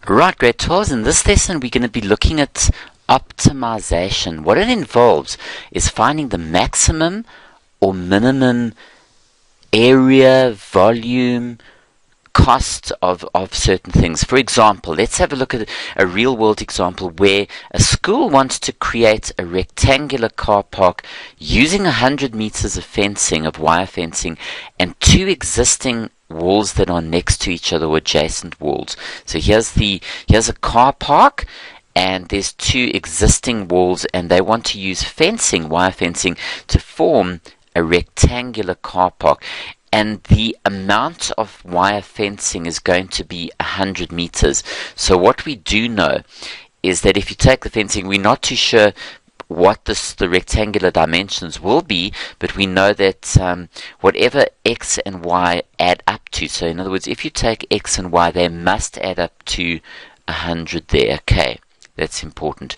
Right, grade 12s. In this lesson, we're going to be looking at optimization. What it involves is finding the maximum or minimum area, volume, cost of certain things. For example, let's have a look at a real-world example where a school wants to create a rectangular car park using 100 meters of fencing, of wire fencing, and two existing walls that are next to each other, or adjacent walls. So here's a car park, and there's two existing walls, and they want to use fencing, wire fencing, to form a rectangular car park. And the amount of wire fencing is going to be 100 meters. So what we do know is that if you take the fencing, we're not too sure what the rectangular dimensions will be, but we know that whatever x and y add up to, so in other words, if you take x and y, they must add up to 100 there. Okay, that's important.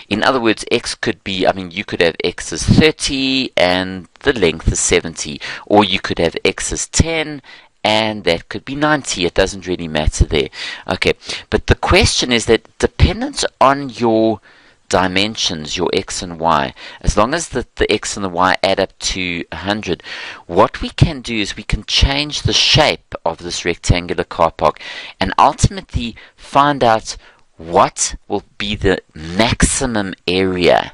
In other words, x could be, you could have x as 30 and the length is 70, or you could have x as 10 and that could be 90. It doesn't really matter there. Okay, but the question is that dependent on your dimensions, your x and y, as long as the x and the y add up to 100, what we can do is we can change the shape of this rectangular car park and ultimately find out what will be the maximum area.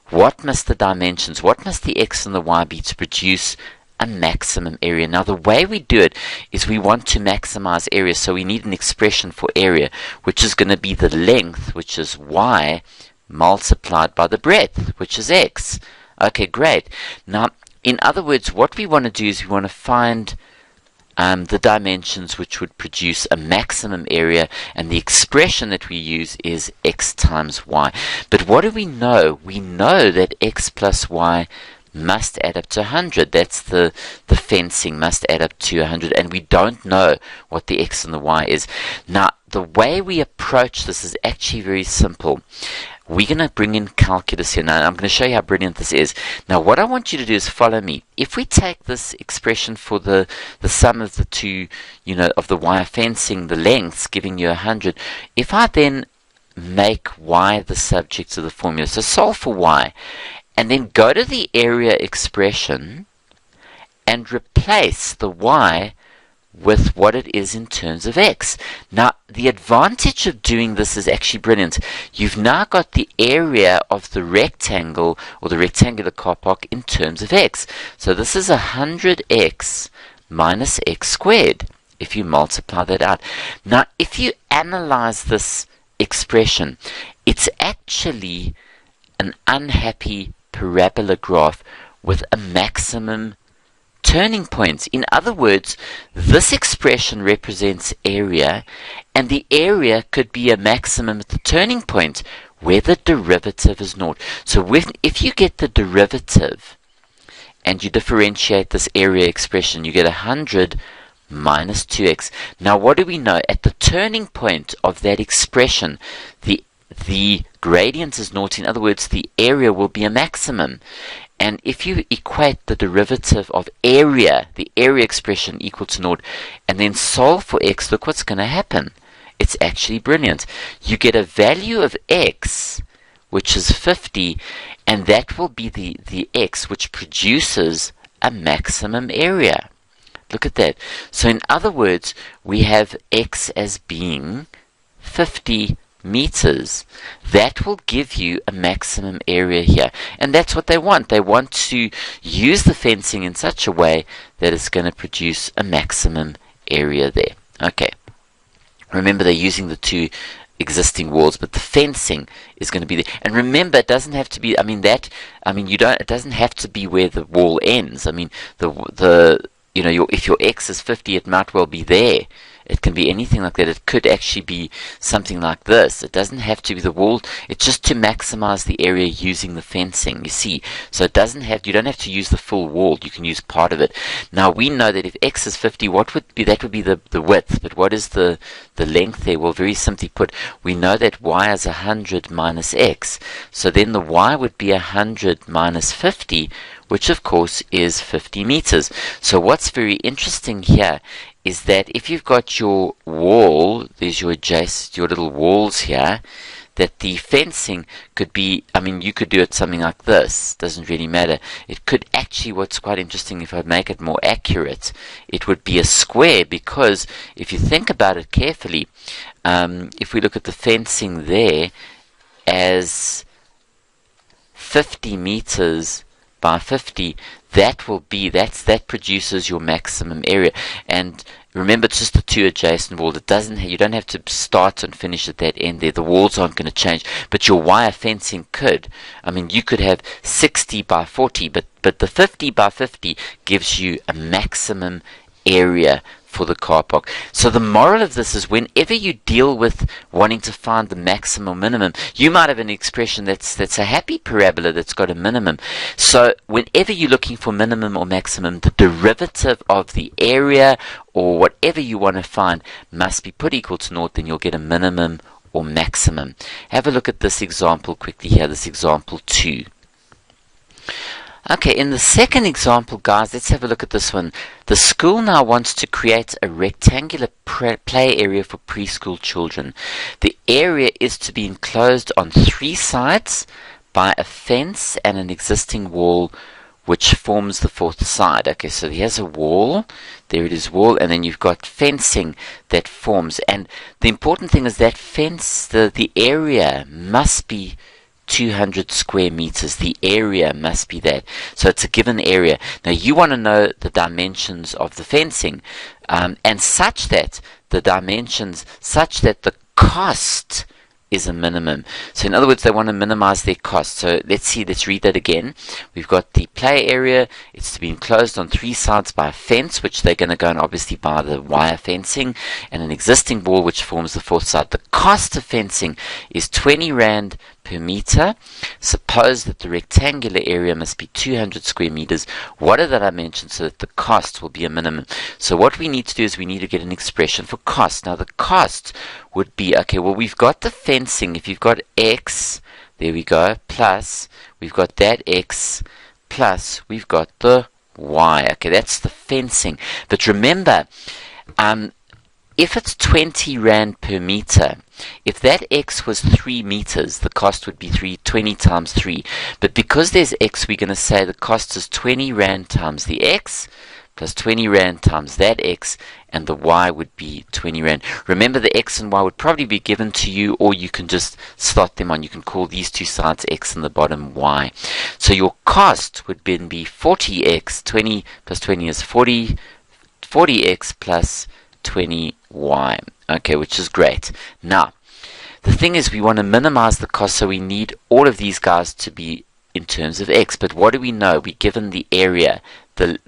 What must the dimensions, what must the x and the y be to produce a maximum area? Now, the way we do it is we want to maximize area, so we need an expression for area, which is going to be the length, which is y, multiplied by the breadth, which is x. Okay, great. Now, in other words, what we want to do is we want to find the dimensions which would produce a maximum area, and the expression that we use is x times y. But what do we know? We know that x plus y must add up to 100. That's the fencing must add up to 100, and we don't know what the x and the y is. Now, the way we approach this is actually very simple. We're going to bring in calculus here. Now, I'm going to show you how brilliant this is. Now, what I want you to do is follow me. If we take this expression for the sum of the two, of the wire fencing, the lengths, giving you 100, if I then make y the subject of the formula, so solve for y, and then go to the area expression and replace the y with what it is in terms of x. Now, the advantage of doing this is actually brilliant. You've now got the area of the rectangle, or the rectangular car park, in terms of x. So this is 100x minus x squared, if you multiply that out. Now, if you analyze this expression, it's actually an unhappy parabola graph with a maximum turning points. In other words, this expression represents area, and the area could be a maximum at the turning point where the derivative is naught. So if you get the derivative and you differentiate this area expression, you get 100 minus 2x. Now, what do we know? At the turning point of that expression, the gradient is naught. In other words, the area will be a maximum. And if you equate the derivative of area, the area expression, equal to naught, and then solve for x, look what's going to happen. It's actually brilliant. You get a value of x, which is 50, and that will be the x which produces a maximum area. Look at that. So in other words, we have x as being 50 meters. That will give you a maximum area here, and that's what they want. They want to use the fencing in such a way that it's going to produce a maximum area there. Okay, remember they're using the two existing walls, but the fencing is going to be there. And remember, it doesn't have to be, it doesn't have to be where the wall ends. If your x is 50, it might well be there. It can be anything like that. It could actually be something like this. It doesn't have to be the wall. It's just to maximize the area using the fencing, you see. So you don't have to use the full wall. You can use part of it. Now, we know that if x is 50, that would be the width. But what is the length there? Well, very simply put, we know that y is 100 minus x. So then the y would be 100 minus 50, which of course is 50 meters. So what's very interesting here is that if you've got your wall, there's your adjacent, your little walls here, that the fencing could be, I mean, you could do it something like this, doesn't really matter. It could actually, what's quite interesting, if I'd make it more accurate, it would be a square, because if you think about it carefully, if we look at the fencing there as 50 meters by 50, that produces your maximum area. And remember, it's just the two adjacent walls. You don't have to start and finish at that end there. The walls aren't going to change, but your wire fencing could. I mean, you could have 60 by 40, but the 50 by 50 gives you a maximum area for the car park. So the moral of this is, whenever you deal with wanting to find the maximum or minimum, you might have an expression that's a happy parabola that's got a minimum. So whenever you're looking for minimum or maximum, the derivative of the area or whatever you want to find must be put equal to naught, then you'll get a minimum or maximum. Have a look at this example quickly here, this example 2. Okay, in the second example, guys, let's have a look at this one. The school now wants to create a rectangular play area for preschool children. The area is to be enclosed on 3 sides by a fence and an existing wall which forms the 4th side. Okay, so here's a wall, there it is, wall, and then you've got fencing that forms. And the important thing is that fence, the area must be 200 square meters. The area must be that. So it's a given area. Now you want to know the dimensions of the fencing, and such that the cost is a minimum. So in other words, they want to minimize their cost. So let's read that again. We've got the play area. It's to be enclosed on 3 sides by a fence, which they're going to go and obviously buy the wire fencing, and an existing wall which forms the 4th side. The cost of fencing is 20 Rand per meter. Suppose that the rectangular area must be 200 square meters. What are the dimensions so that the cost will be a minimum? So what we need to do is we need to get an expression for cost. Now the cost would be, okay, well, we've got the fencing. If you've got x, there we go, plus we've got that x, plus we've got the y. Okay, that's the fencing. But remember, if it's 20 Rand per meter, if that x was 3 meters, the cost would be 20 times 3. But because there's x, we're going to say the cost is 20 Rand times the x, plus 20 Rand times that x, and the y would be 20 Rand. Remember, the x and y would probably be given to you, or you can just slot them on. You can call these two sides x and the bottom y. So your cost would then be 40x, 20 plus 20 is 40, 40x plus 20y. Okay, which is great. Now, the thing is, we want to minimize the cost, so we need all of these guys to be in terms of x. But what do we know? We're given the area. The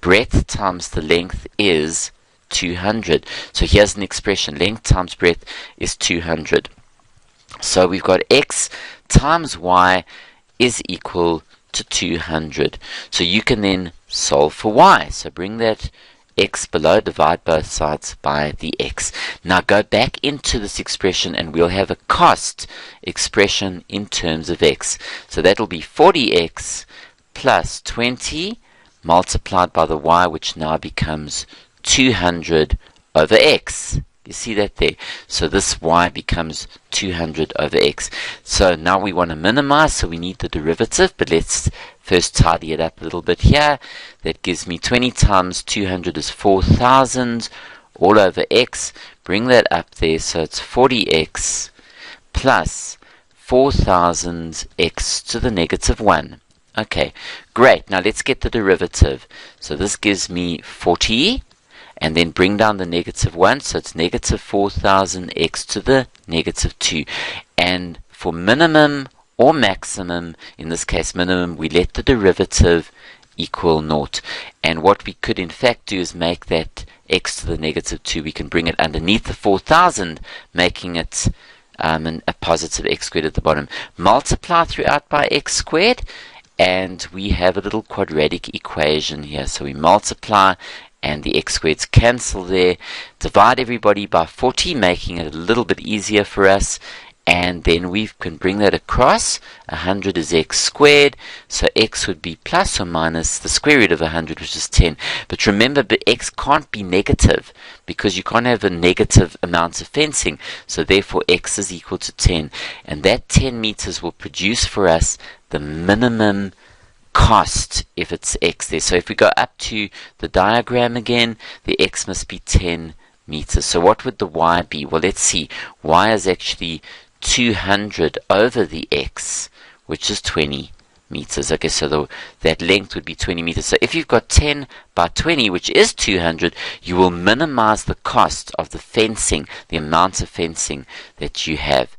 breadth times the length is 200. So here's an expression. Length times breadth is 200. So we've got x times y is equal to 200. So you can then solve for y. So bring that x below, divide both sides by the x. Now go back into this expression and we'll have a cost expression in terms of x. So that'll be 40x plus 20 multiplied by the y, which now becomes 200 over x. You see that there? So this y becomes 200 over x. So now we want to minimize, so we need the derivative, but let's first tidy it up a little bit here. That gives me 20 times 200 is 4,000 all over x. Bring that up there, so it's 40x plus 4,000 x to the negative 1. Okay, great. Now let's get the derivative. So this gives me 40, and then bring down the negative 1, so it's negative 4,000 x to the negative 2. And for minimum or maximum, in this case minimum, we let the derivative equal naught. And what we could in fact do is make that x to the negative 2. We can bring it underneath the 4,000, making it a positive x squared at the bottom. Multiply throughout by x squared, and we have a little quadratic equation here. So we multiply, and the x squareds cancel there. Divide everybody by 40, making it a little bit easier for us. and then we can bring that across. 100 is x squared, so x would be plus or minus the square root of 100, which is 10. But remember, x can't be negative, because you can't have a negative amount of fencing, so therefore x is equal to 10. And that 10 meters will produce for us the minimum cost if it's x there. So if we go up to the diagram again, the x must be 10 meters. So what would the y be? Well, let's see. Y is actually 200 over the x, which is 20 meters. Okay, so that length would be 20 meters. So if you've got 10 by 20, which is 200, you will minimize the cost of the fencing, the amount of fencing that you have.